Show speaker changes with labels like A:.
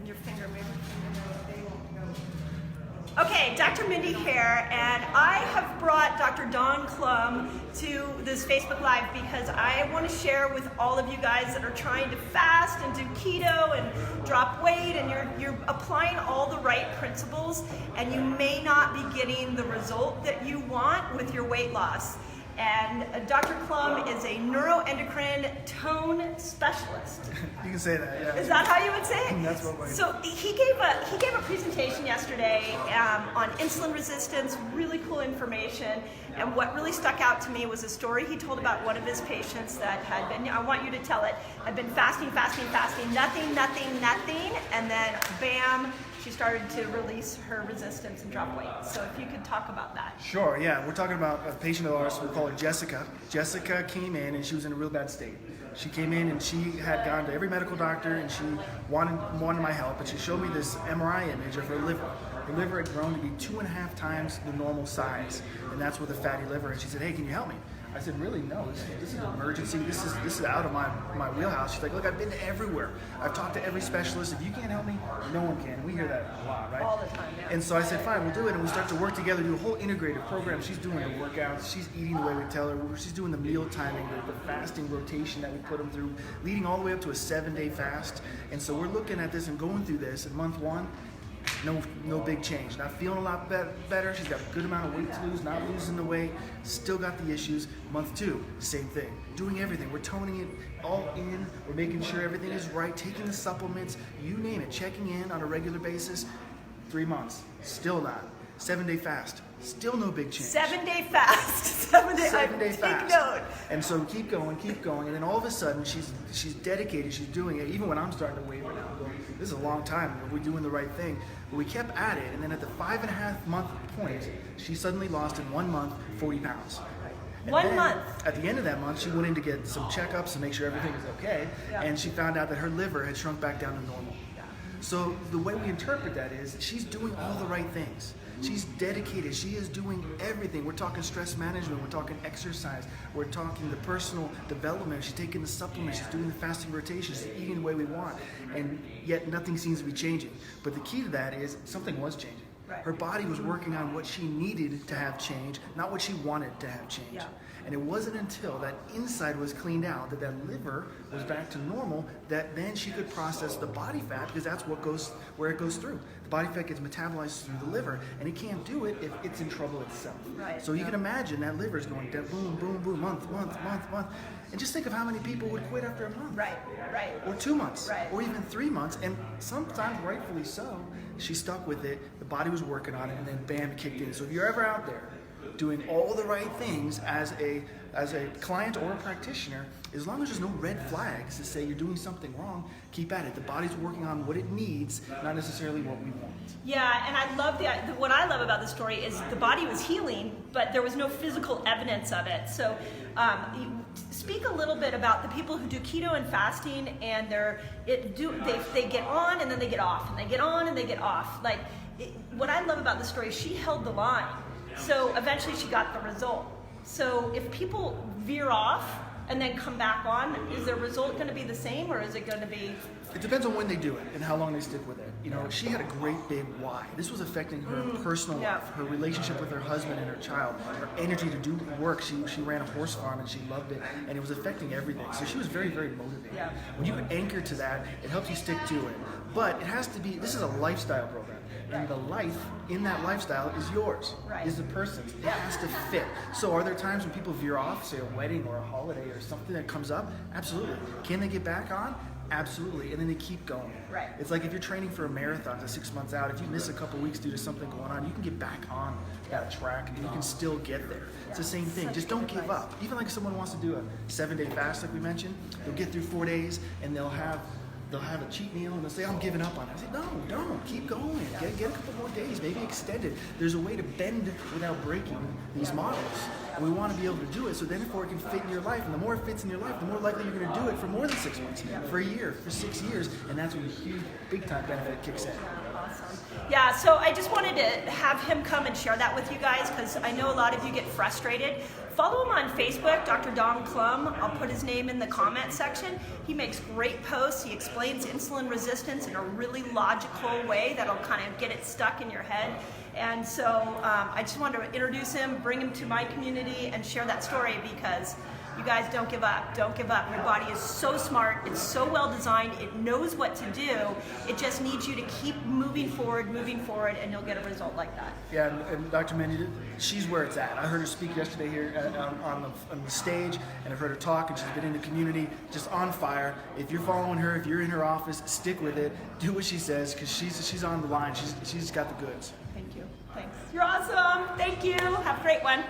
A: and your finger, move your finger. Okay, Dr. Mindy here, and I have brought Dr. Dawn Klum to this Facebook Live because I want to share with all of you guys that are trying to fast and do keto and drop weight, and you're applying all the right principles, and you may not be getting the result that you want with your weight loss. And Dr. Klum is a neuroendocrine tone specialist.
B: You can say that, yeah.
A: Is that how you would say it?
B: That's what
A: So he gave a presentation yesterday on insulin resistance, really cool information. And what really stuck out to me was a story he told about one of his patients that had been, I want you to tell it, had been fasting, nothing, and then bam, she started to release her resistance and drop weight. So if you could talk about that.
B: Sure, yeah. We're talking about a patient of ours, we call her Jessica. Jessica came in and she was in a real bad state. She came in and she had gone to every medical doctor and she wanted my help, and she showed me this MRI image of her liver. Her liver had grown to be 2.5 times the normal size, and that's with a fatty liver. And she said, "Hey, can you help me?" I said, "Really? No. This is an emergency. This is out of my wheelhouse." She's like, "Look, I've been everywhere. I've talked to every specialist. If you can't help me, no one can." We hear that a lot, right?
A: All the time, yeah.
B: And so I said, "Fine, we'll do it." And we start to work together, do a whole integrated program. She's doing the workouts. She's eating the way we tell her. She's doing the meal timing, the fasting rotation that we put them through, leading all the way up to a 7-day fast. And so we're looking at this and going through this. In month 1, no big change. Not feeling a lot better. She's got a good amount of weight to lose, not losing the weight, still got the issues. Month 2, same thing. Doing everything. We're toning it all in. We're making sure everything is right, taking the supplements, you name it, checking in on a regular basis. 3 months, still not. 7-day fast, still no big change.
A: 7-day fast. 7-day fast. Take note.
B: And so keep going, and then all of a sudden she's dedicated, she's doing it, even when I'm starting to waver now. I'm going, this is a long time, we're doing the right thing. But we kept at it, and then at the 5.5 month point, she suddenly lost in 1 month 40 pounds. And
A: 1 month.
B: At the end of that month, she went in to get some checkups to make sure everything was okay, and she found out that her liver had shrunk back down to normal. So the way we interpret that is she's doing all the right things. She's dedicated. She is doing everything. We're talking stress management. We're talking exercise. We're talking the personal development. She's taking the supplements. She's doing the fasting rotation. She's eating the way we want. And yet nothing seems to be changing. But the key to that is something was changing.
A: Right.
B: Her body was working on what she needed to have change, not what she wanted to have change.
A: Yeah.
B: And it wasn't until that inside was cleaned out, that liver was back to normal, that then she could process the body fat, because that's where it goes through. The body fat gets metabolized through the liver, and it can't do it if it's in trouble itself.
A: Right.
B: So you can imagine that liver's going down, boom, boom, boom, month. And just think of how many people would quit after a month.
A: Right.
B: Or 2 months.
A: Right.
B: Or even 3 months. And sometimes, rightfully so, she stuck with it, the body was working on it, and then bam, it kicked in. So if you're ever out there doing all the right things as a client or a practitioner, as long as there's no red flags to say you're doing something wrong, keep at it. The body's working on what it needs, not necessarily what we want.
A: Yeah, and I love what I love about the story is the body was healing, but there was no physical evidence of it. So speak a little bit about the people who do keto and fasting, and they get on and then they get off, and they get on and they get off. What I love about the story is she held the line. So eventually she got the result. So if people veer off and then come back on, is their result going to be the same, or is it going to be?
B: It depends on when they do it and how long they stick with it. You know, she had a great big why. This was affecting her personal life, her relationship with her husband and her child, her energy to do work. She ran a horse farm and she loved it, and it was affecting everything. So she was very, very motivated.
A: Yeah.
B: When you anchor to that, it helps you stick to it. But it has to be, this is a lifestyle program. And the life in that lifestyle is yours, is the person's. It has to fit. So are there times when people veer off, say a wedding or a holiday or something that comes up? Absolutely. Can they get back on? Absolutely. And then they keep going.
A: Right.
B: It's like if you're training for a marathon to 6 months out, if you miss a couple weeks due to something going on, you can get back on that track and you can still get there. It's the same thing. Just don't give up. Even like if someone wants to do a 7-day fast like we mentioned, they'll get through 4 days and they'll have a cheat meal and they'll say, I'm giving up on it. I say, no, don't. Keep going. Get a couple more days. Maybe extend it. There's a way to bend without breaking these models. And we want to be able to do it so then it can fit in your life. And the more it fits in your life, the more likely you're going to do it for more than 6 months, for a year, for 6 years. And that's when the huge, big time benefit kicks in.
A: Awesome. Yeah, so I just wanted to have him come and share that with you guys because I know a lot of you get frustrated. Follow him on Facebook, Dr. Don Klum. I'll put his name in the comment section. He makes great posts. He explains insulin resistance in a really logical way that'll kind of get it stuck in your head. And so I just wanted to introduce him, bring him to my community, and share that story because you guys don't give up. Don't give up. Your body is so smart. It's so well designed. It knows what to do. It just needs you to keep moving forward, and you'll get a result like that.
B: Yeah, and Dr. Mindy, she's where it's at. I heard her speak yesterday here on the stage, and I've heard her talk, and she's been in the community just on fire. If you're following her, if you're in her office, stick with it. Do what she says because she's on the line. She's got the goods.
A: Thank you. Thanks. You're awesome. Thank you. Have a great one.